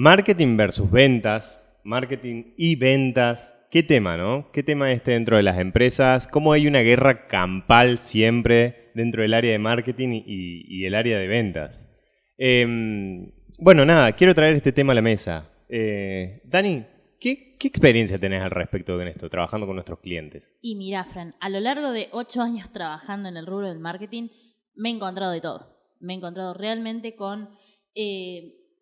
Marketing versus ventas, marketing y ventas. ¿Qué tema, no? ¿Qué tema este dentro de las empresas? ¿Cómo hay una guerra campal siempre dentro del área de marketing y el área de ventas? Bueno, nada, quiero traer este tema a la mesa. Dani, ¿qué experiencia tenés al respecto con esto, trabajando con nuestros clientes? Y mirá, Fran, a lo largo de 8 años trabajando en el rubro del marketing, me he encontrado de todo. Me he encontrado realmente con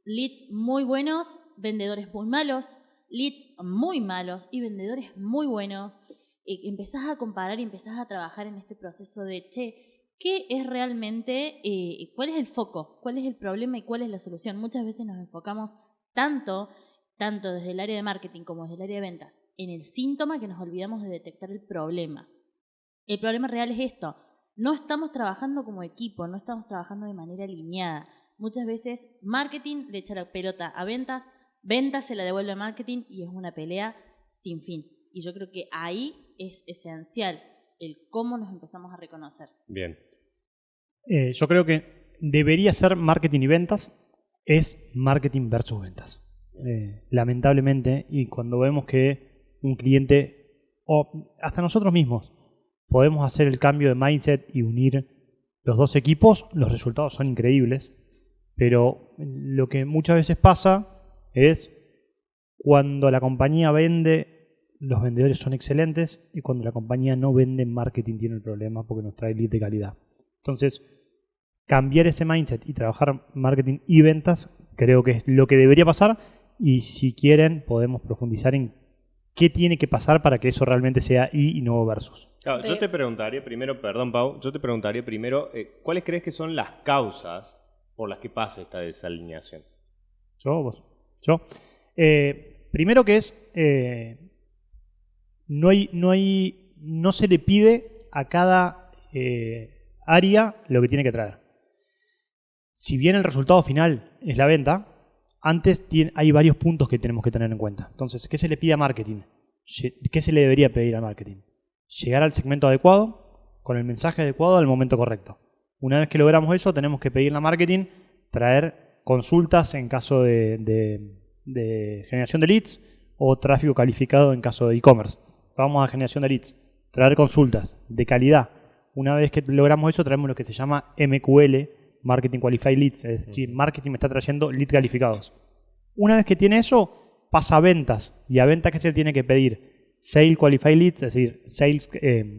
leads muy buenos, vendedores muy malos, leads muy malos y vendedores muy buenos. Empezás a comparar y empezás a trabajar en este proceso de, ¿qué es realmente, cuál es el foco, cuál es el problema y cuál es la solución? Muchas veces nos enfocamos tanto desde el área de marketing como desde el área de ventas, en el síntoma que nos olvidamos de detectar el problema. El problema real es esto: no estamos trabajando como equipo, no estamos trabajando de manera alineada. Muchas veces marketing le echa la pelota a ventas, ventas se la devuelve a marketing y es una pelea sin fin. Y yo creo que ahí es esencial el cómo nos empezamos a reconocer. Bien. Yo creo que debería ser marketing y ventas, es marketing versus ventas. Lamentablemente, y cuando vemos que un cliente, o hasta nosotros mismos, podemos hacer el cambio de mindset y unir los dos equipos, los resultados son increíbles, pero lo que muchas veces pasa es cuando la compañía vende, los vendedores son excelentes, y cuando la compañía no vende, marketing tiene el problema porque nos trae lead de calidad. Entonces, cambiar ese mindset y trabajar marketing y ventas creo que es lo que debería pasar, y si quieren podemos profundizar en qué tiene que pasar para que eso realmente sea y no versus. Claro, yo te preguntaría primero, perdón Pau, ¿cuáles crees que son las causas por las que pasa esta desalineación? ¿Vos? ¿Yo? Primero que es, no se le pide a cada área lo que tiene que traer. Si bien el resultado final es la venta, antes hay varios puntos que tenemos que tener en cuenta. Entonces, ¿qué se le pide a marketing? ¿Qué se le debería pedir a marketing? Llegar al segmento adecuado, con el mensaje adecuado al momento correcto. Una vez que logramos eso, tenemos que pedirle a marketing traer consultas en caso de generación de leads o tráfico calificado en caso de e-commerce. Vamos a generación de leads, traer consultas de calidad. Una vez que logramos eso, traemos lo que se llama MQL, Marketing Qualified Leads, es decir, marketing me está trayendo leads calificados. Una vez que tiene eso, pasa a ventas. ¿Y a ventas qué se tiene que pedir? Sales Qualified Leads, es decir,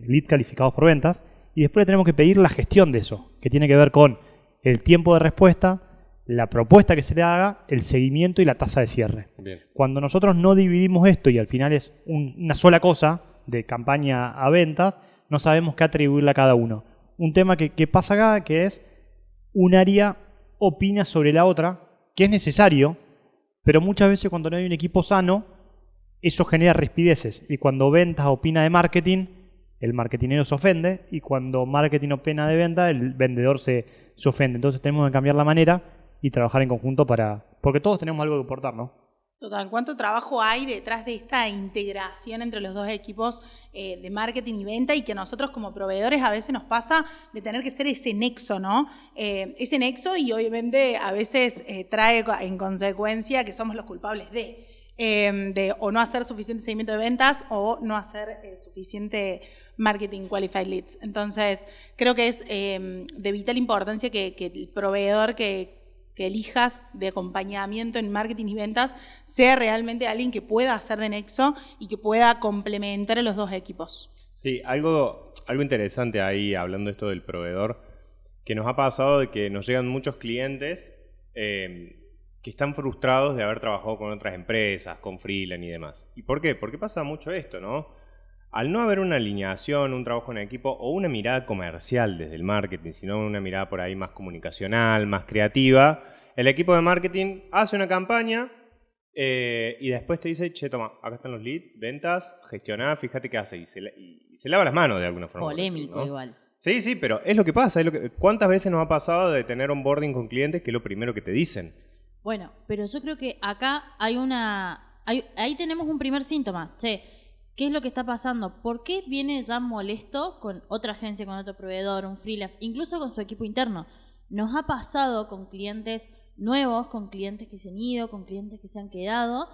leads calificados por ventas. Y después le tenemos que pedir la gestión de eso, que tiene que ver con el tiempo de respuesta, la propuesta que se le haga, el seguimiento y la tasa de cierre. Bien. Cuando nosotros no dividimos esto y al final es una sola cosa, de campaña a ventas, no sabemos qué atribuirle a cada uno. Un tema que pasa acá, que es un área opina sobre la otra, que es necesario, pero muchas veces cuando no hay un equipo sano, eso genera rispideces. Y cuando ventas opina de marketing, el marketinero se ofende, y cuando marketing opina de venta, el vendedor se ofende. Entonces tenemos que cambiar la manera y trabajar en conjunto porque todos tenemos algo que aportar, ¿no? Total, ¿cuánto trabajo hay detrás de esta integración entre los dos equipos de marketing y venta? Y que nosotros como proveedores a veces nos pasa de tener que ser ese nexo, ¿no? Ese nexo, y obviamente a veces trae en consecuencia que somos los culpables de o no hacer suficiente seguimiento de ventas o no hacer suficiente marketing qualified leads. Entonces, creo que es de vital importancia que el proveedor que elijas de acompañamiento en marketing y ventas sea realmente alguien que pueda hacer de nexo y que pueda complementar a los dos equipos. Sí, algo interesante ahí, hablando esto del proveedor, que nos ha pasado de que nos llegan muchos clientes que están frustrados de haber trabajado con otras empresas, con freelance y demás. ¿Y por qué? Porque pasa mucho esto, ¿no? Al no haber una alineación, un trabajo en equipo o una mirada comercial desde el marketing, sino una mirada por ahí más comunicacional, más creativa, el equipo de marketing hace una campaña y después te dice, che, toma, acá están los leads, ventas, gestioná, fíjate qué hace. Y se lava las manos de alguna forma. Polémico, ¿no? igual. Sí, pero es lo que pasa. ¿Cuántas veces nos ha pasado de tener onboarding con clientes que es lo primero que te dicen? Bueno, pero yo creo que acá ahí tenemos un primer síntoma. Che, ¿qué es lo que está pasando? ¿Por qué viene ya molesto con otra agencia, con otro proveedor, un freelance, incluso con su equipo interno? Nos ha pasado con clientes nuevos, con clientes que se han ido, con clientes que se han quedado,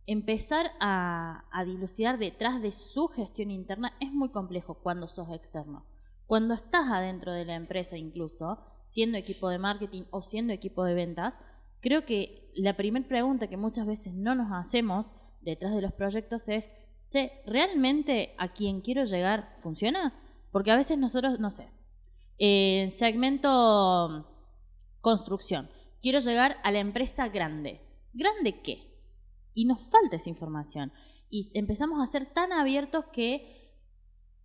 empezar a dilucidar detrás de su gestión interna es muy complejo cuando sos externo. Cuando estás adentro de la empresa incluso, siendo equipo de marketing o siendo equipo de ventas, creo que la primera pregunta que muchas veces no nos hacemos detrás de los proyectos es, che, ¿realmente a quien quiero llegar funciona? Porque a veces nosotros, no sé, segmento construcción, quiero llegar a la empresa grande. ¿Grande qué? Y nos falta esa información. Y empezamos a ser tan abiertos que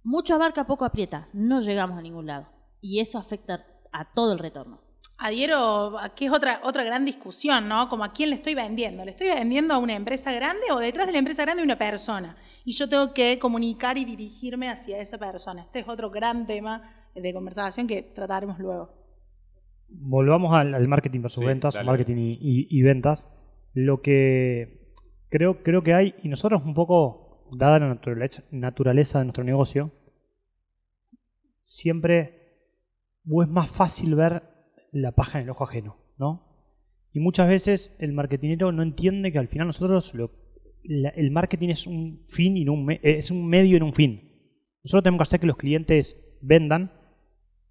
mucho abarca, poco aprieta. No llegamos a ningún lado. Y eso afecta a todo el retorno. Adhiero, que es otra gran discusión, ¿no? Como a quién le estoy vendiendo. ¿Le estoy vendiendo a una empresa grande o detrás de la empresa grande hay una persona? Y yo tengo que comunicar y dirigirme hacia esa persona. Este es otro gran tema de conversación que trataremos luego. Volvamos al marketing versus ventas, dale. marketing y ventas. Lo que creo que hay, y nosotros un poco, dada la naturaleza de nuestro negocio, siempre es más fácil ver la paja en el ojo ajeno, ¿no? Y muchas veces el marketinero no entiende que al final nosotros el marketing es un fin y es un medio en un fin. Nosotros tenemos que hacer que los clientes vendan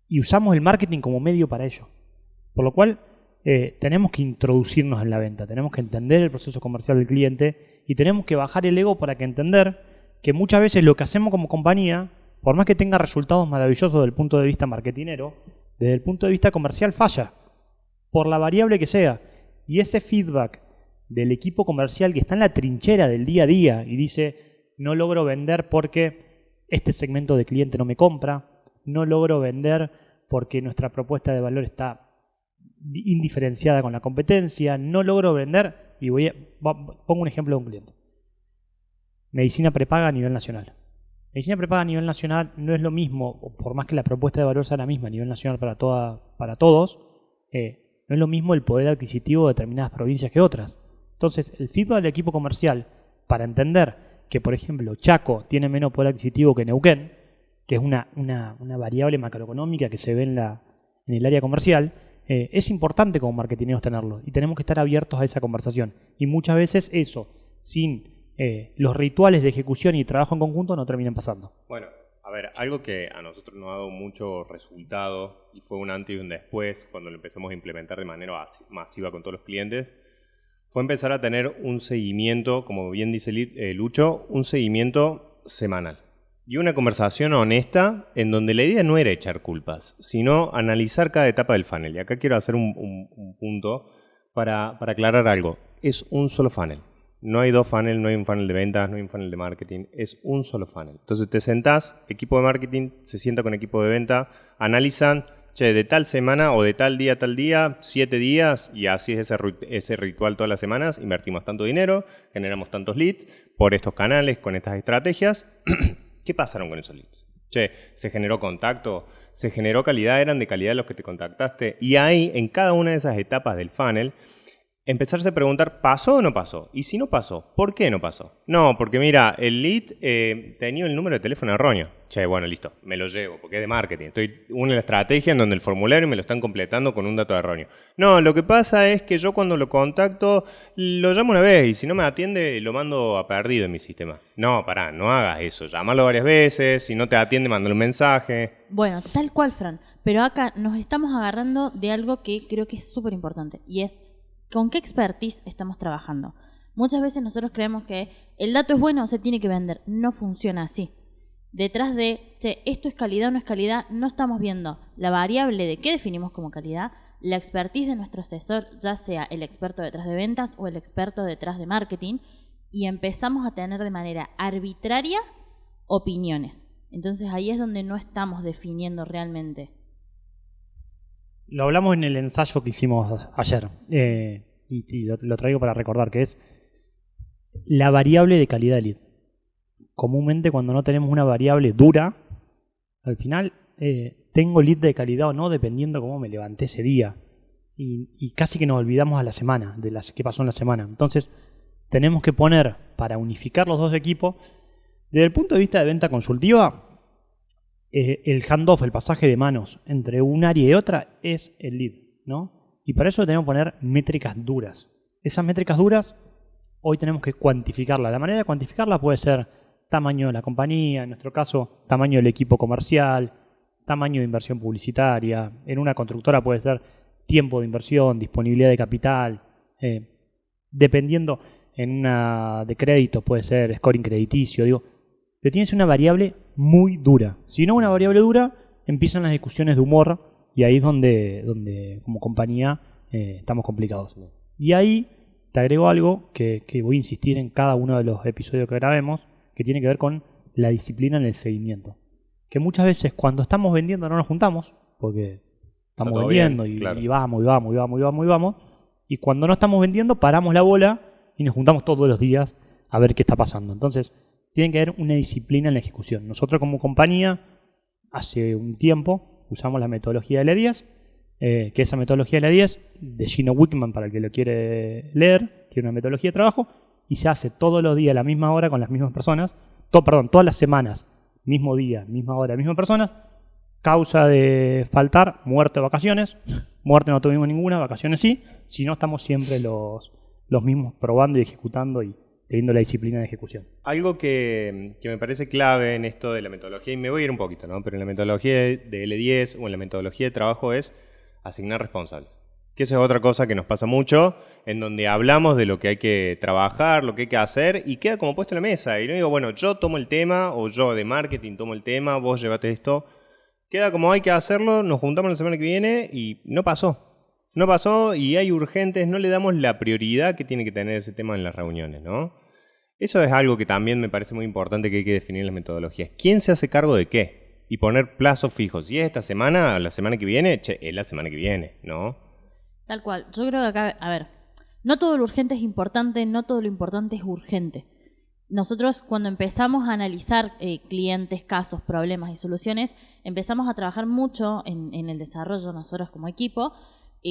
y usamos el marketing como medio para ello. Por lo cual tenemos que introducirnos en la venta, tenemos que entender el proceso comercial del cliente y tenemos que bajar el ego para que entender que muchas veces lo que hacemos como compañía, por más que tenga resultados maravillosos desde el punto de vista marketinero, desde el punto de vista comercial falla, por la variable que sea. Y ese feedback del equipo comercial que está en la trinchera del día a día y dice, no logro vender porque este segmento de cliente no me compra, no logro vender porque nuestra propuesta de valor está indiferenciada con la competencia, no logro vender, y pongo un ejemplo de un cliente. Medicina prepaga a nivel nacional. Medicina prepaga a nivel nacional no es lo mismo, por más que la propuesta de valor sea la misma a nivel nacional para todos, no es lo mismo el poder adquisitivo de determinadas provincias que otras. Entonces, el feedback del equipo comercial para entender que, por ejemplo, Chaco tiene menos poder adquisitivo que Neuquén, que es una variable macroeconómica que se ve en el área comercial, es importante como marketineros tenerlo y tenemos que estar abiertos a esa conversación. Y muchas veces eso, sin los rituales de ejecución y trabajo en conjunto, no terminan pasando. Bueno, a ver, algo que a nosotros nos ha dado mucho resultado y fue un antes y un después cuando lo empezamos a implementar de manera masiva con todos los clientes, fue empezar a tener un seguimiento, como bien dice Lucho, un seguimiento semanal. Y una conversación honesta en donde la idea no era echar culpas, sino analizar cada etapa del funnel. Y acá quiero hacer un punto para aclarar algo. Es un solo funnel. No hay dos funnels, no hay un funnel de ventas, no hay un funnel de marketing. Es un solo funnel. Entonces te sentás, equipo de marketing se sienta con equipo de venta, analizan, che, de tal semana o de tal día, 7 días, y así es ese ritual todas las semanas, invertimos tanto dinero, generamos tantos leads por estos canales, con estas estrategias. ¿Qué pasaron con esos leads? Che, ¿se generó contacto? ¿Se generó calidad? ¿Eran de calidad los que te contactaste? Y ahí, en cada una de esas etapas del funnel, empezarse a preguntar, ¿pasó o no pasó? Y si no pasó, ¿por qué no pasó? No, porque mira, el lead tenía el número de teléfono erróneo. Che, bueno, listo, me lo llevo, porque es de marketing. Estoy una estrategia en donde el formulario me lo están completando con un dato erróneo. No, lo que pasa es que yo cuando lo contacto, lo llamo una vez y si no me atiende, lo mando a perdido en mi sistema. No, pará, no hagas eso. Llámalo varias veces, si no te atiende, mándale un mensaje. Bueno, tal cual, Fran. Pero acá nos estamos agarrando de algo que creo que es súper importante y es ¿con qué expertise estamos trabajando? Muchas veces nosotros creemos que el dato es bueno o se tiene que vender. No funciona así. Detrás de, che, esto es calidad o no es calidad, no estamos viendo la variable de qué definimos como calidad, la expertise de nuestro asesor, ya sea el experto detrás de ventas o el experto detrás de marketing, y empezamos a tener de manera arbitraria opiniones. Entonces ahí es donde no estamos definiendo realmente. Lo hablamos en el ensayo que hicimos ayer y lo traigo para recordar, que es la variable de calidad de lead. Comúnmente cuando no tenemos una variable dura, al final tengo lead de calidad o no dependiendo cómo me levanté ese día. Y casi que nos olvidamos a la semana, de qué pasó en la semana. Entonces tenemos que poner, para unificar los dos equipos, desde el punto de vista de venta consultiva, el handoff, el pasaje de manos entre un área y otra es el lead, ¿no? Y para eso tenemos que poner métricas duras. Esas métricas duras hoy tenemos que cuantificarlas. La manera de cuantificarlas puede ser tamaño de la compañía, en nuestro caso, tamaño del equipo comercial, tamaño de inversión publicitaria. En una constructora puede ser tiempo de inversión, disponibilidad de capital. Dependiendo, en una de crédito puede ser scoring crediticio. Digo, pero tienes una variable muy dura. Si no una variable dura, empiezan las discusiones de humor y ahí es donde como compañía estamos complicados. Y ahí te agrego algo que voy a insistir en cada uno de los episodios que grabemos, que tiene que ver con la disciplina en el seguimiento. Que muchas veces cuando estamos vendiendo no nos juntamos, porque estamos vendiendo bien, claro. y vamos. Y cuando no estamos vendiendo paramos la bola y nos juntamos todos los días a ver qué está pasando. Entonces, tiene que haber una disciplina en la ejecución. Nosotros como compañía, hace un tiempo, usamos la metodología de L10, que esa metodología de L10, de Gino Wickman, para el que lo quiere leer, tiene una metodología de trabajo, y se hace todos los días a la misma hora con las mismas personas, todas las semanas, mismo día, misma hora, mismas personas. Causa de faltar, muerte o vacaciones. Muerte no tuvimos ninguna, vacaciones sí. Si no, estamos siempre los mismos probando y ejecutando y teniendo la disciplina de ejecución. Algo que me parece clave en esto de la metodología, y me voy a ir un poquito, ¿no? Pero en la metodología de L10 o en la metodología de trabajo es asignar responsables. Que eso es otra cosa que nos pasa mucho, en donde hablamos de lo que hay que trabajar, lo que hay que hacer, y queda como puesto en la mesa. Y no digo, bueno, yo tomo el tema, o yo de marketing tomo el tema, vos llevate esto. Queda como hay que hacerlo, nos juntamos la semana que viene y no pasó. No pasó y hay urgentes, no le damos la prioridad que tiene que tener ese tema en las reuniones, ¿no? Eso es algo que también me parece muy importante que hay que definir en las metodologías. ¿Quién se hace cargo de qué? Y poner plazos fijos. Si es esta semana, la semana que viene, es la semana que viene, ¿no? Tal cual. Yo creo que acá, a ver, no todo lo urgente es importante, no todo lo importante es urgente. Nosotros cuando empezamos a analizar clientes, casos, problemas y soluciones, empezamos a trabajar mucho en el desarrollo nosotros como equipo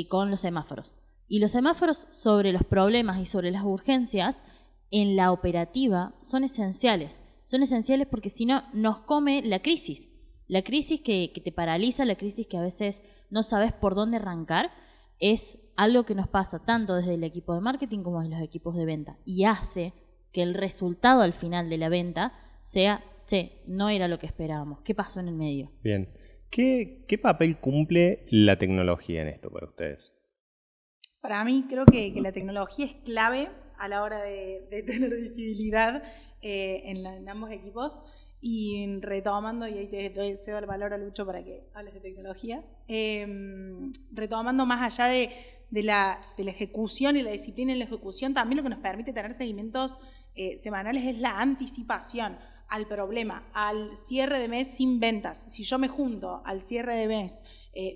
con los semáforos. Y los semáforos sobre los problemas y sobre las urgencias en la operativa son esenciales. Son esenciales porque si no nos come la crisis. La crisis que te paraliza, la crisis que a veces no sabes por dónde arrancar, es algo que nos pasa tanto desde el equipo de marketing como desde los equipos de venta. Y hace que el resultado al final de la venta sea, no era lo que esperábamos. ¿Qué pasó en el medio? Bien. ¿Qué papel cumple la tecnología en esto para ustedes? Para mí creo que la tecnología es clave a la hora de tener visibilidad en ambos equipos. Y retomando, y ahí te cedo el valor a Lucho para que hables de tecnología, retomando más allá de la ejecución y la disciplina en la ejecución, también lo que nos permite tener seguimientos semanales es la anticipación al problema, al cierre de mes sin ventas. Si yo me junto al cierre de mes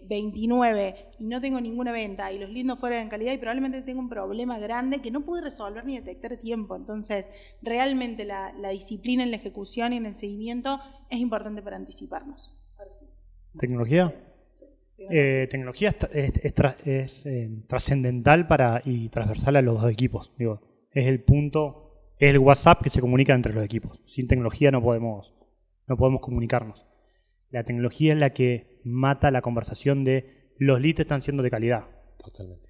29 y no tengo ninguna venta y los leads no fueron en calidad y probablemente tengo un problema grande que no pude resolver ni detectar a tiempo. Entonces, realmente la disciplina en la ejecución y en el seguimiento es importante para anticiparnos. Sí. ¿Tecnología? Sí. Tecnología es trascendental y transversal a los dos equipos. Digo, es el punto, es el WhatsApp que se comunica entre los equipos. Sin tecnología no podemos comunicarnos. La tecnología es la que mata la conversación de los leads están siendo de calidad. Totalmente.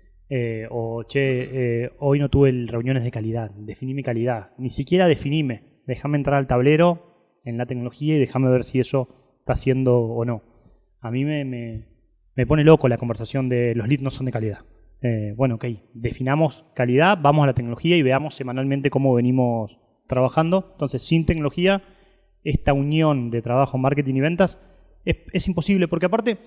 Hoy no tuve reuniones de calidad, definí mi calidad. Ni siquiera definime, déjame entrar al tablero en la tecnología y déjame ver si eso está haciendo o no. A mí me pone loco la conversación de los leads no son de calidad. Bueno, ok, definamos calidad, vamos a la tecnología y veamos semanalmente cómo venimos trabajando. Entonces, sin tecnología, esta unión de trabajo, marketing y ventas es imposible, porque aparte,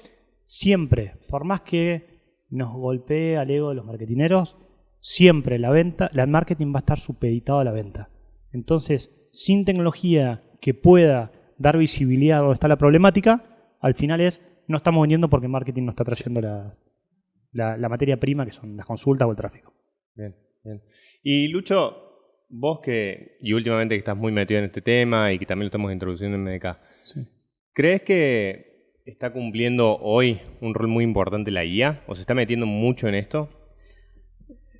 siempre, por más que nos golpee al ego de los marketineros, siempre el marketing va a estar supeditado a la venta. Entonces, sin tecnología que pueda dar visibilidad a donde está la problemática, al final no estamos vendiendo porque marketing no está trayendo la materia prima, que son las consultas o el tráfico. Bien, bien. Y Lucho, vos y últimamente que estás muy metido en este tema y que también lo estamos introduciendo en MDK, sí. ¿Crees que está cumpliendo hoy un rol muy importante la IA? ¿O se está metiendo mucho en esto?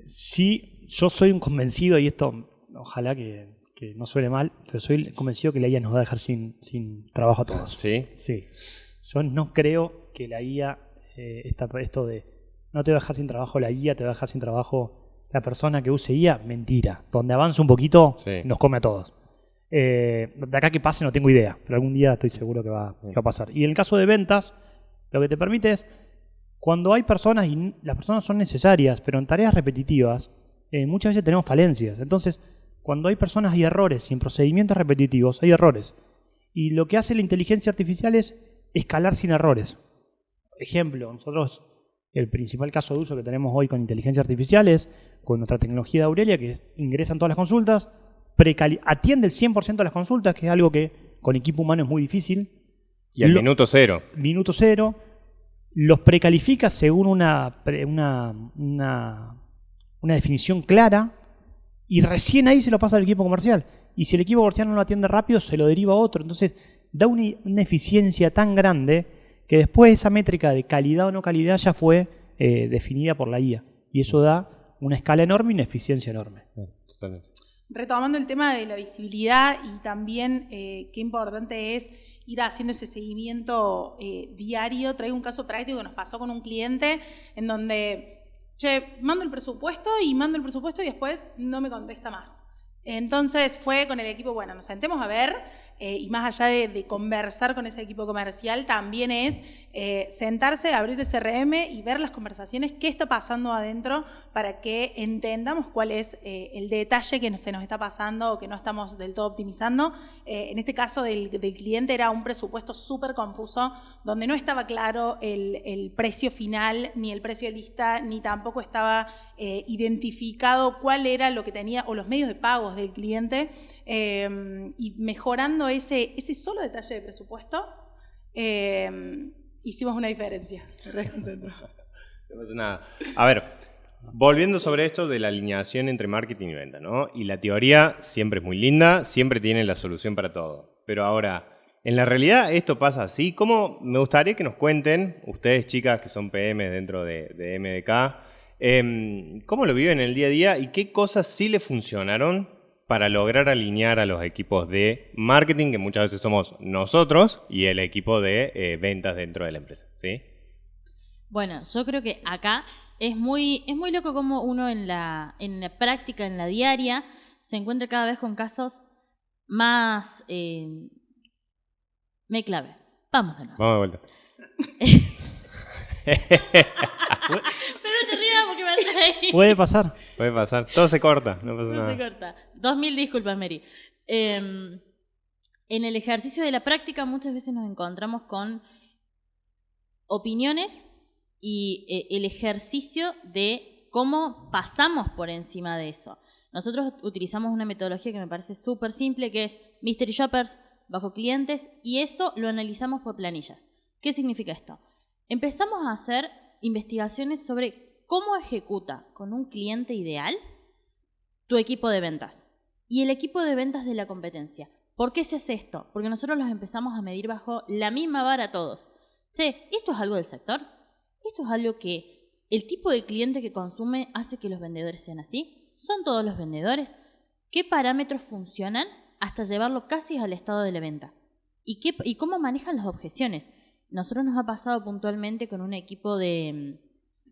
Sí, yo soy un convencido, y esto ojalá que no suene mal, pero soy convencido que la IA nos va a dejar sin trabajo a todos. ¿Sí? Sí. Yo no creo que la IA, esto de no te va a dejar sin trabajo la guía, te va a dejar sin trabajo la persona que use guía. Mentira. Donde avanza un poquito, Sí. nos come a todos. De acá que pase no tengo idea, pero algún día estoy seguro que va a pasar. Y en el caso de ventas, lo que te permite es, cuando hay personas, y las personas son necesarias, pero en tareas repetitivas, muchas veces tenemos falencias. Entonces, cuando hay personas hay errores, y en procedimientos repetitivos hay errores. Y lo que hace la inteligencia artificial es escalar sin errores. Ejemplo, nosotros, el principal caso de uso que tenemos hoy con inteligencia artificial es con nuestra tecnología de Aurelia, que ingresan todas las consultas, atiende el 100% de las consultas, que es algo que con equipo humano es muy difícil. Y al minuto cero. Minuto cero. Los precalifica según una definición clara y recién ahí se lo pasa al equipo comercial. Y si el equipo comercial no lo atiende rápido, se lo deriva a otro. Entonces, da una eficiencia tan grande que después esa métrica de calidad o no calidad ya fue definida por la IA. Y eso da una escala enorme y una eficiencia enorme. Totalmente. Retomando el tema de la visibilidad y también qué importante es ir haciendo ese seguimiento diario, traigo un caso práctico que nos pasó con un cliente en donde, mando el presupuesto y después no me contesta más. Entonces fue con el equipo, bueno, nos sentemos a ver, y más allá de conversar con ese equipo comercial, también es sentarse, abrir el CRM y ver las conversaciones, qué está pasando adentro para que entendamos cuál es el detalle que se nos está pasando o que no estamos del todo optimizando. En este caso del cliente era un presupuesto súper confuso, donde no estaba claro el precio final, ni el precio de lista, ni tampoco estaba identificado cuál era lo que tenía o los medios de pagos del cliente, y mejorando ese solo detalle de presupuesto, hicimos una diferencia. Me reconcentro. No pasa nada. A ver, volviendo sobre esto de la alineación entre marketing y venta, ¿no? Y la teoría siempre es muy linda, siempre tiene la solución para todo. Pero ahora, en la realidad esto pasa así. ¿Cómo? Me gustaría que nos cuenten, ustedes chicas que son PM dentro de MDK, ¿cómo lo viven en el día a día y qué cosas sí le funcionaron para lograr alinear a los equipos de marketing, que muchas veces somos nosotros, y el equipo de ventas dentro de la empresa, ¿sí? Bueno, yo creo que acá es muy loco como uno en la práctica, en la diaria, se encuentra cada vez con casos más... me clave. Vamos de nuevo. Vamos de vuelta. Pero no te rías porque me haces ahí. Puede pasar. Puede pasar. Todo se corta, no pasa No nada. se corta. 2000 disculpas, Mary. En el ejercicio de la práctica muchas veces nos encontramos con opiniones y el ejercicio de cómo pasamos por encima de eso. Nosotros utilizamos una metodología que me parece súper simple, que es Mystery Shoppers bajo clientes, y eso lo analizamos por planillas. ¿Qué significa esto? Empezamos a hacer investigaciones sobre cómo ejecuta con un cliente ideal tu equipo de ventas y el equipo de ventas de la competencia. ¿Por qué se hace esto? Porque nosotros los empezamos a medir bajo la misma vara todos. ¿Esto es algo del sector? ¿Esto es algo que el tipo de cliente que consume hace que los vendedores sean así? ¿Son todos los vendedores? ¿Qué parámetros funcionan hasta llevarlo casi al estado de la venta? ¿Y cómo manejan las objeciones? Nosotros nos ha pasado puntualmente con un equipo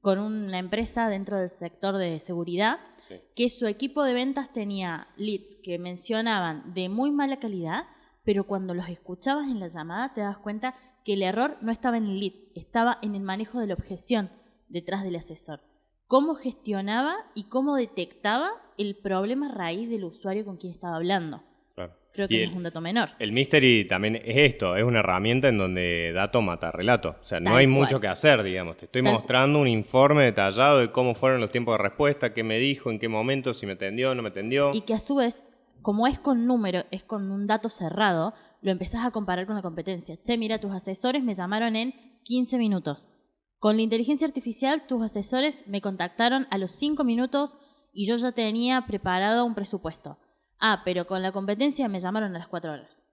con una empresa dentro del sector de seguridad, sí, que su equipo de ventas tenía leads que mencionaban de muy mala calidad, pero cuando los escuchabas en la llamada te das cuenta que el error no estaba en el lead, estaba en el manejo de la objeción detrás del asesor. Cómo gestionaba y cómo detectaba el problema raíz del usuario con quien estaba hablando. Claro. Creo que no es un dato menor. El Mystery también es esto, es una herramienta en donde dato mata relato. O sea, no hay mucho que hacer, digamos. Te estoy mostrando un informe detallado de cómo fueron los tiempos de respuesta, qué me dijo, en qué momento, si me atendió o no me atendió. Y que a su vez, como es con número, es con un dato cerrado, lo empezás a comparar con la competencia. Mira, tus asesores me llamaron en 15 minutos. Con la inteligencia artificial, tus asesores me contactaron a los 5 minutos y yo ya tenía preparado un presupuesto. Pero con la competencia me llamaron a las 4 horas.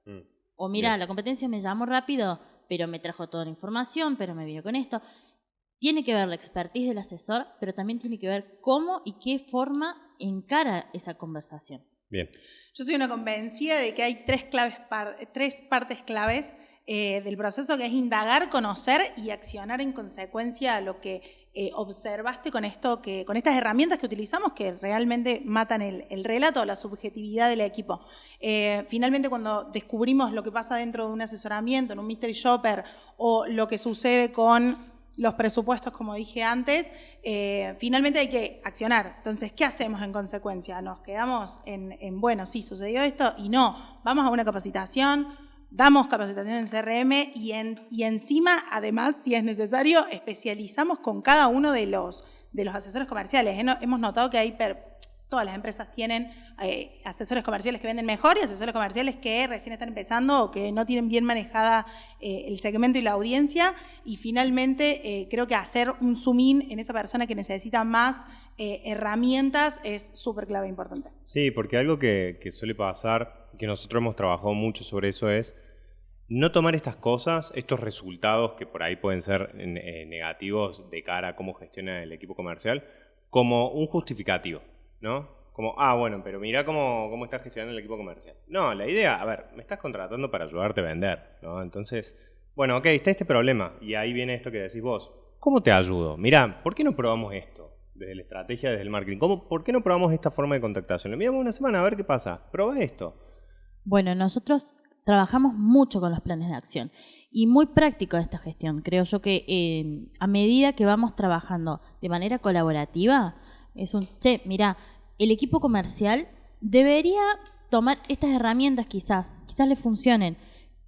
O mira, la competencia me llamó rápido, pero me trajo toda la información, pero me vino con esto. Tiene que ver la expertise del asesor, pero también tiene que ver cómo y qué forma encara esa conversación. Bien. Yo soy una convencida de que hay tres partes claves del proceso, que es indagar, conocer y accionar en consecuencia a lo que observaste con estas herramientas que utilizamos que realmente matan el relato, la subjetividad del equipo. Finalmente, cuando descubrimos lo que pasa dentro de un asesoramiento, en un mystery shopper, o lo que sucede con los presupuestos, como dije antes, finalmente hay que accionar. Entonces, ¿qué hacemos en consecuencia? Nos quedamos en bueno, sí, sucedió esto, y no, vamos a una capacitación, damos capacitación en CRM y encima, además, si es necesario, especializamos con cada uno de los asesores comerciales. Hemos notado que todas las empresas tienen asesores comerciales que venden mejor y asesores comerciales que recién están empezando o que no tienen bien manejada el segmento y la audiencia. Y finalmente, creo que hacer un zoom in en esa persona que necesita más herramientas es súper clave e importante. Sí, porque algo que suele pasar, que nosotros hemos trabajado mucho sobre eso, es no tomar estas cosas, estos resultados que por ahí pueden ser negativos de cara a cómo gestiona el equipo comercial, como un justificativo, ¿no? Como, bueno, pero mira cómo está gestionando el equipo comercial. No, la idea, a ver, me estás contratando para ayudarte a vender, ¿no? Entonces, bueno, ok, está este problema, y ahí viene esto que decís vos. ¿Cómo te ayudo? Mirá, ¿por qué no probamos esto? Desde la estrategia, desde el marketing. ¿Por qué no probamos esta forma de contactación? Le miramos una semana a ver qué pasa. Probá esto. Bueno, nosotros trabajamos mucho con los planes de acción y muy práctico esta gestión. Creo yo que a medida que vamos trabajando de manera colaborativa, es mirá, el equipo comercial debería tomar estas herramientas quizás les funcionen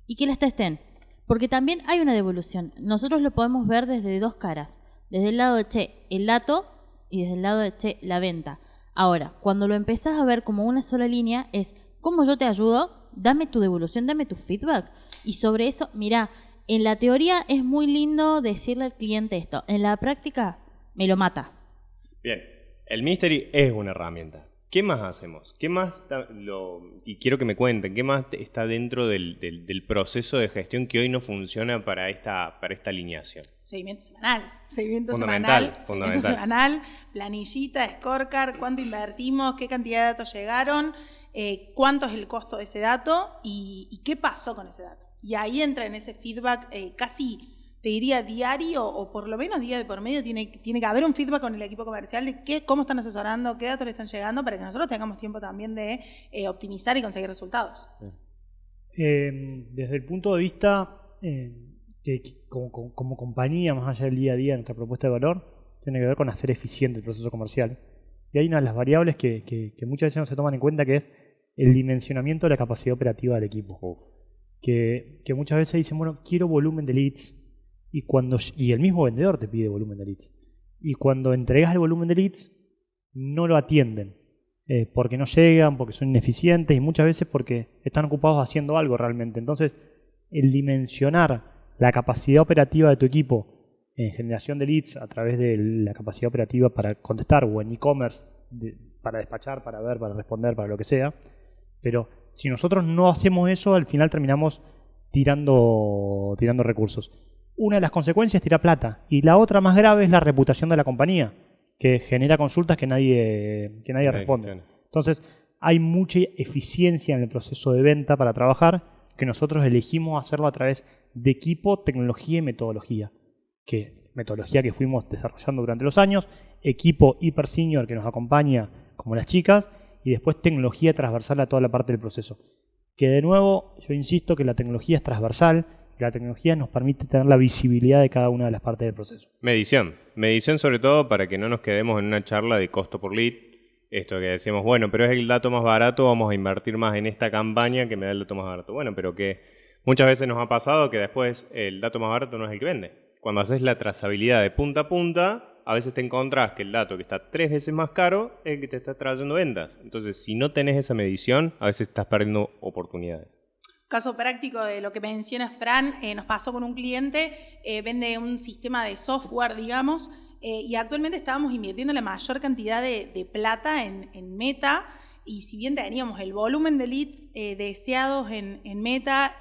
y que las testen. Porque también hay una devolución. Nosotros lo podemos ver desde dos caras. Desde el lado de, el dato y desde el lado de, la venta. Ahora, cuando lo empezás a ver como una sola línea, es ¿cómo yo te ayudo? Dame tu devolución, dame tu feedback. Y sobre eso, mirá, en la teoría es muy lindo decirle al cliente esto. En la práctica, me lo mata. Bien. El Mystery es una herramienta. ¿Qué más hacemos? ¿Qué más y quiero que me cuenten, qué más está dentro del proceso de gestión que hoy no funciona para esta alineación? Seguimiento semanal. Fundamental. Planillita, scorecard, cuánto invertimos, qué cantidad de datos llegaron, cuánto es el costo de ese dato y qué pasó con ese dato. Y ahí entra en ese feedback casi, te diría diario o por lo menos día de por medio, tiene que haber un feedback con el equipo comercial de cómo están asesorando, qué datos le están llegando para que nosotros tengamos tiempo también de optimizar y conseguir resultados. Desde el punto de vista que como compañía, más allá del día a día, nuestra propuesta de valor tiene que ver con hacer eficiente el proceso comercial. Y hay una de las variables que muchas veces no se toman en cuenta, que es el dimensionamiento de la capacidad operativa del equipo. Que muchas veces dicen, bueno, quiero volumen de leads. Y el mismo vendedor te pide volumen de leads. Y cuando entregas el volumen de leads, no lo atienden. Porque no llegan, porque son ineficientes y muchas veces porque están ocupados haciendo algo realmente. Entonces, el dimensionar la capacidad operativa de tu equipo en generación de leads a través de la capacidad operativa para contestar o en e-commerce, para despachar, para ver, para responder, para lo que sea. Pero si nosotros no hacemos eso, al final terminamos tirando recursos. Una de las consecuencias es tirar plata y la otra más grave es la reputación de la compañía, que genera consultas que nadie responde. Entonces, hay mucha eficiencia en el proceso de venta para trabajar, que nosotros elegimos hacerlo a través de equipo, tecnología y metodología. Metodología que fuimos desarrollando durante los años, equipo hiper senior que nos acompaña como las chicas, y después tecnología transversal a toda la parte del proceso. Que de nuevo, yo insisto que la tecnología es transversal. La tecnología nos permite tener la visibilidad de cada una de las partes del proceso. Medición sobre todo para que no nos quedemos en una charla de costo por lead. Esto que decíamos, bueno, pero es el dato más barato, vamos a invertir más en esta campaña que me da el dato más barato. Bueno, pero que muchas veces nos ha pasado que después el dato más barato no es el que vende. Cuando haces la trazabilidad de punta a punta, a veces te encontrás que el dato que está 3 veces más caro es el que te está trayendo ventas. Entonces, si no tenés esa medición, a veces estás perdiendo oportunidades. Caso práctico de lo que menciona Fran, nos pasó con un cliente, vende un sistema de software, digamos, y actualmente estábamos invirtiendo la mayor cantidad de plata en Meta, y si bien teníamos el volumen de leads deseados en Meta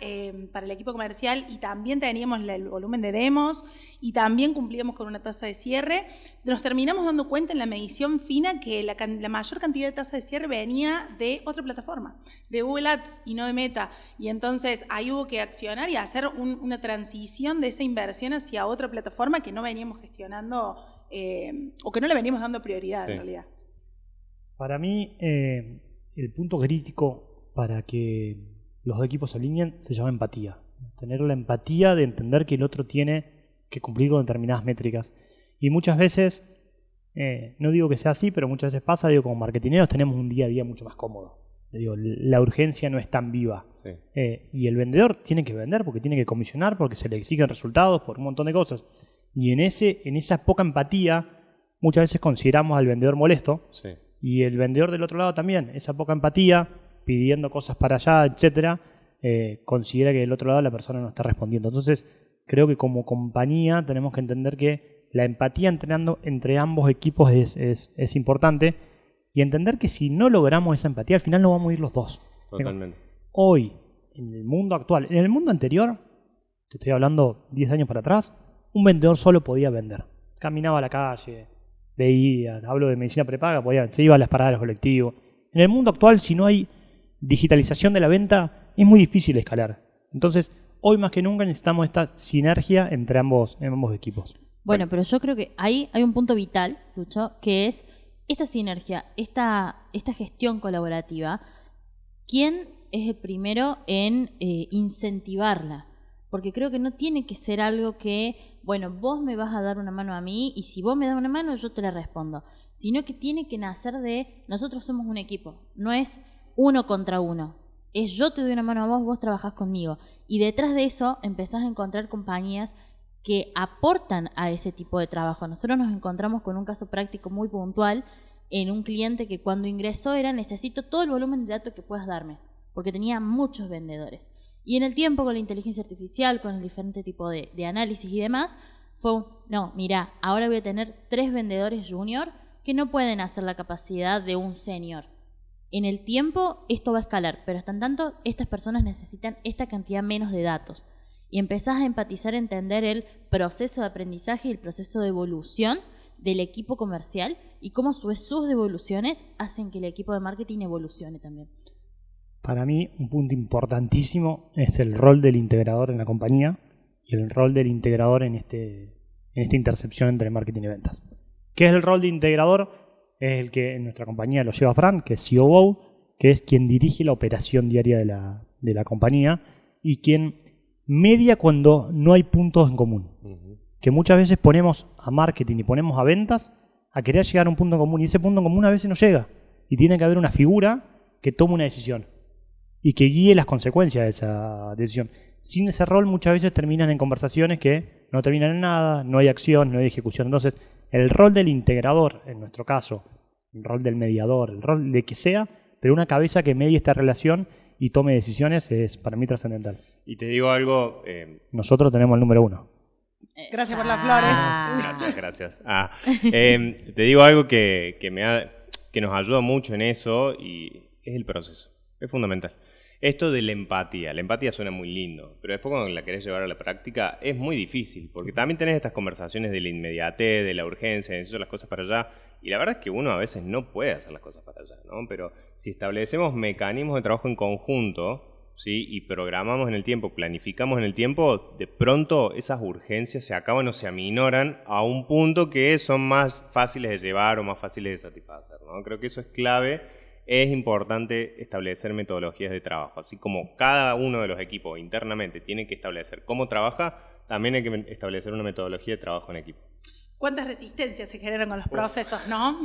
para el equipo comercial y también teníamos el volumen de demos y también cumplíamos con una tasa de cierre, nos terminamos dando cuenta en la medición fina que la mayor cantidad de tasa de cierre venía de otra plataforma, de Google Ads y no de Meta. Y entonces ahí hubo que accionar y hacer una transición de esa inversión hacia otra plataforma que no veníamos gestionando o que no le venimos dando prioridad en realidad. Para mí, el punto crítico para que los dos equipos se alineen se llama empatía. Tener la empatía de entender que el otro tiene que cumplir con determinadas métricas. Y muchas veces, no digo que sea así, pero muchas veces pasa, como marketineros tenemos un día a día mucho más cómodo. La urgencia no es tan viva. Sí. Y el vendedor tiene que vender porque tiene que comisionar, porque se le exigen resultados, por un montón de cosas. Y en esa poca empatía, muchas veces consideramos al vendedor molesto. Sí. Y el vendedor del otro lado también, esa poca empatía, pidiendo cosas para allá, etcétera, considera que del otro lado la persona no está respondiendo. Entonces, creo que como compañía tenemos que entender que la empatía entre ambos equipos es importante, y entender que si no logramos esa empatía, al final no vamos a ir los dos. Totalmente. Hoy, en el mundo actual, en el mundo anterior, te estoy hablando 10 años para atrás, un vendedor solo podía vender. Caminaba a la calle, veía, hablo de medicina prepaga, se iba a las paradas de los colectivos. En el mundo actual, si no hay digitalización de la venta, es muy difícil escalar. Entonces, hoy más que nunca necesitamos esta sinergia entre ambos equipos. Bueno, pero yo creo que ahí hay un punto vital, Lucho, que es esta sinergia, esta gestión colaborativa. ¿Quién es el primero en incentivarla? Porque creo que no tiene que ser algo que, bueno, vos me vas a dar una mano a mí y si vos me das una mano yo te la respondo. Sino que tiene que nacer de nosotros somos un equipo. No es uno contra uno. Es yo te doy una mano a vos, vos trabajás conmigo. Y detrás de eso empezás a encontrar compañías que aportan a ese tipo de trabajo. Nosotros nos encontramos con un caso práctico muy puntual en un cliente que cuando ingresó era necesito todo el volumen de datos que puedas darme, porque tenía muchos vendedores. Y en el tiempo, con la inteligencia artificial, con el diferente tipo de análisis y demás, fue no, mira, ahora voy a tener 3 vendedores junior que no pueden hacer la capacidad de un senior. En el tiempo esto va a escalar, pero hasta en tanto estas personas necesitan esta cantidad menos de datos. Y empezás a empatizar, a entender el proceso de aprendizaje y el proceso de evolución del equipo comercial y cómo a su vez sus devoluciones hacen que el equipo de marketing evolucione también. Para mí, un punto importantísimo es el rol del integrador en la compañía y el rol del integrador en esta intercepción entre marketing y ventas. ¿Qué es el rol de integrador? Es el que en nuestra compañía lo lleva Fran, que es COO, que es quien dirige la operación diaria de la compañía y quien media cuando no hay puntos en común. Uh-huh. Que muchas veces ponemos a marketing y ponemos a ventas a querer llegar a un punto en común y ese punto en común a veces no llega. Y tiene que haber una figura que tome una decisión y que guíe las consecuencias de esa decisión. Sin ese rol muchas veces terminan en conversaciones que no terminan en nada, no hay acción, no hay ejecución. Entonces, el rol del integrador, en nuestro caso, el rol del mediador, el rol de que sea, pero una cabeza que medie esta relación y tome decisiones es para mí trascendental. Y te digo algo... Nosotros tenemos el número 1. Gracias por las flores. Gracias. Te digo algo que nos ayuda mucho en eso y es el proceso. Es fundamental. Esto de la empatía suena muy lindo, pero después cuando la querés llevar a la práctica es muy difícil, porque también tenés estas conversaciones de la inmediatez, de la urgencia, de necesito las cosas para allá, y la verdad es que uno a veces no puede hacer las cosas para allá, ¿no? Pero si establecemos mecanismos de trabajo en conjunto, ¿sí? Y programamos en el tiempo, planificamos en el tiempo, de pronto esas urgencias se acaban o se aminoran a un punto que son más fáciles de llevar o más fáciles de satisfacer, ¿no? Creo que eso es clave. Es importante establecer metodologías de trabajo. Así como cada uno de los equipos internamente tiene que establecer cómo trabaja, también hay que establecer una metodología de trabajo en equipo. ¿Cuántas resistencias se generan con los procesos, no?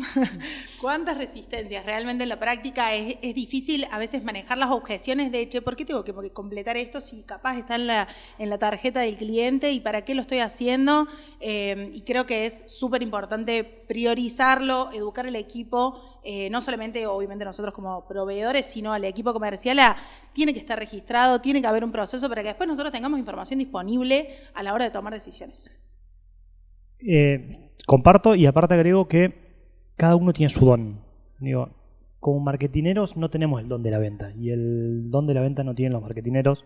¿Cuántas resistencias? Realmente en la práctica es difícil a veces manejar las objeciones de, ¿por qué tengo que completar esto si capaz está en la tarjeta del cliente y para qué lo estoy haciendo? Y creo que es súper importante priorizarlo, educar al equipo, no solamente obviamente nosotros como proveedores, sino al equipo comercial tiene que estar registrado, tiene que haber un proceso para que después nosotros tengamos información disponible a la hora de tomar decisiones. Comparto y aparte agrego que cada uno tiene su don. Digo, como marketineros no tenemos el don de la venta y el don de la venta no tienen los marketineros.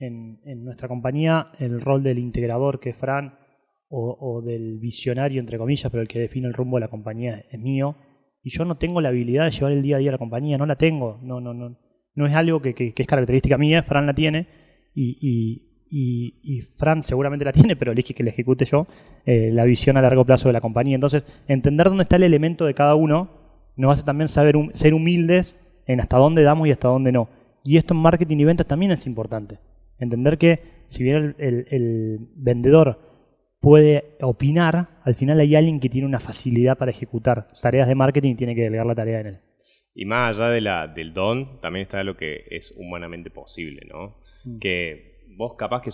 En nuestra compañía el rol del integrador, que es Fran, o del visionario entre comillas, pero el que define el rumbo de la compañía es mío, y yo no tengo la habilidad de llevar el día a día a la compañía, no la tengo, no es algo que es característica mía, Fran la tiene y y Fran seguramente la tiene, pero elige que la ejecute yo, la visión a largo plazo de la compañía. Entonces, entender dónde está el elemento de cada uno nos hace también saber ser humildes en hasta dónde damos y hasta dónde no. Y esto en marketing y ventas también es importante. Entender que si bien el vendedor puede opinar, al final hay alguien que tiene una facilidad para ejecutar tareas de marketing y tiene que delegar la tarea en él. Y más allá del don, también está lo que es humanamente posible, ¿no? Que vos capaz que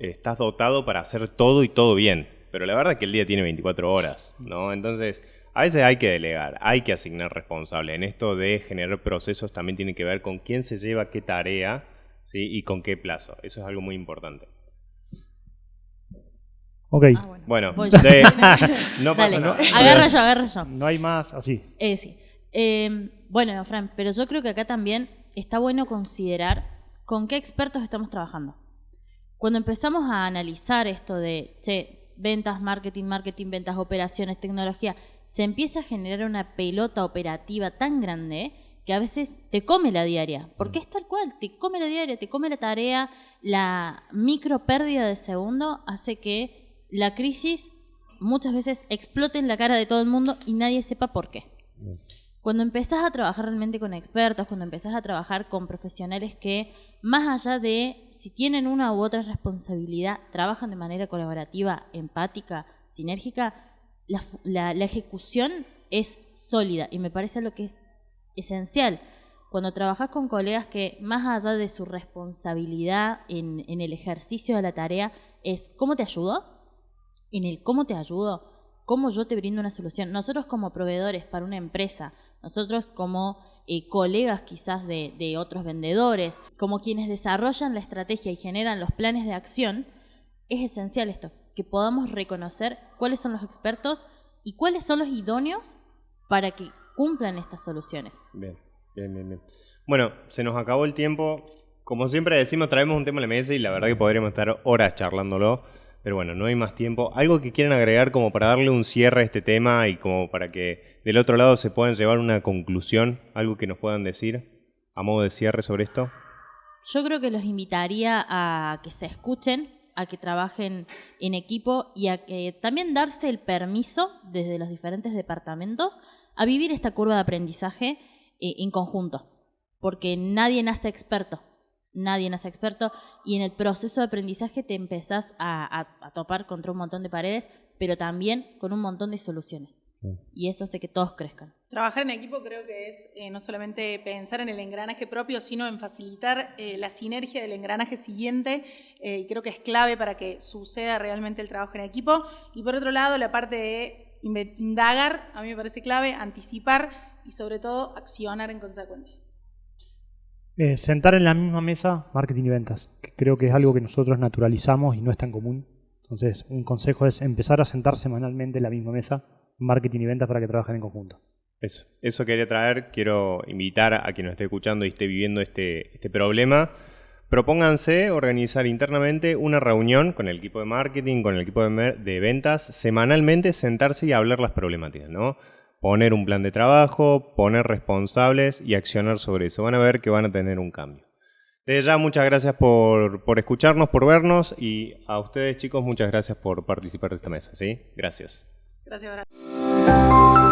estás dotado para hacer todo y todo bien, pero la verdad es que el día tiene 24 horas, ¿no? Entonces, a veces hay que delegar, hay que asignar responsables. En esto de generar procesos también tiene que ver con quién se lleva qué tarea, ¿sí? Y con qué plazo. Eso es algo muy importante. Ok. Bueno, Voy yo. no pasa Dale, nada. agarra yo. No hay más así. Sí. Bueno, Fran, pero yo creo que acá también está bueno considerar con qué expertos estamos trabajando. Cuando empezamos a analizar esto de, ventas, marketing, ventas, operaciones, tecnología, se empieza a generar una pelota operativa tan grande que a veces te come la diaria. Porque es tal cual, te come la diaria, te come la tarea, la micro pérdida de segundo hace que la crisis muchas veces explote en la cara de todo el mundo y nadie sepa por qué. Cuando empezás a trabajar realmente con expertos, cuando empezás a trabajar con profesionales que, más allá de si tienen una u otra responsabilidad, trabajan de manera colaborativa, empática, sinérgica, la ejecución es sólida y me parece lo que es esencial. Cuando trabajás con colegas que, más allá de su responsabilidad en el ejercicio de la tarea, es ¿cómo te ayudo? En el cómo te ayudo, cómo yo te brindo una solución. Nosotros como proveedores para una empresa, nosotros como colegas quizás de otros vendedores, como quienes desarrollan la estrategia y generan los planes de acción, es esencial esto, que podamos reconocer cuáles son los expertos y cuáles son los idóneos para que cumplan estas soluciones. Bien. Bueno, se nos acabó el tiempo. Como siempre decimos, traemos un tema a la mesa y la verdad que podríamos estar horas charlándolo. Pero bueno, no hay más tiempo. ¿Algo que quieran agregar como para darle un cierre a este tema y como para que del otro lado se puedan llevar una conclusión? ¿Algo que nos puedan decir a modo de cierre sobre esto? Yo creo que los invitaría a que se escuchen, a que trabajen en equipo y a que también darse el permiso desde los diferentes departamentos a vivir esta curva de aprendizaje en conjunto. Porque nadie nace experto. Y en el proceso de aprendizaje te empezás a topar contra un montón de paredes, pero también con un montón de soluciones. Sí. Y eso hace que todos crezcan. Trabajar en equipo creo que es no solamente pensar en el engranaje propio, sino en facilitar la sinergia del engranaje siguiente. Y creo que es clave para que suceda realmente el trabajo en equipo. Y por otro lado, la parte de indagar, a mí me parece clave, anticipar y sobre todo accionar en consecuencia. Sentar en la misma mesa marketing y ventas, que creo que es algo que nosotros naturalizamos y no es tan común. Entonces, un consejo es empezar a sentar semanalmente en la misma mesa, marketing y ventas, para que trabajen en conjunto. Eso quería traer. Quiero invitar a quien nos esté escuchando y esté viviendo este problema. Propónganse organizar internamente una reunión con el equipo de marketing, con el equipo de ventas, semanalmente sentarse y hablar las problemáticas, ¿no? Poner un plan de trabajo, poner responsables y accionar sobre eso. Van a ver que van a tener un cambio. Desde ya, muchas gracias por escucharnos, por vernos, y a ustedes, chicos, muchas gracias por participar de esta mesa, ¿sí? Gracias. Gracias, Brad.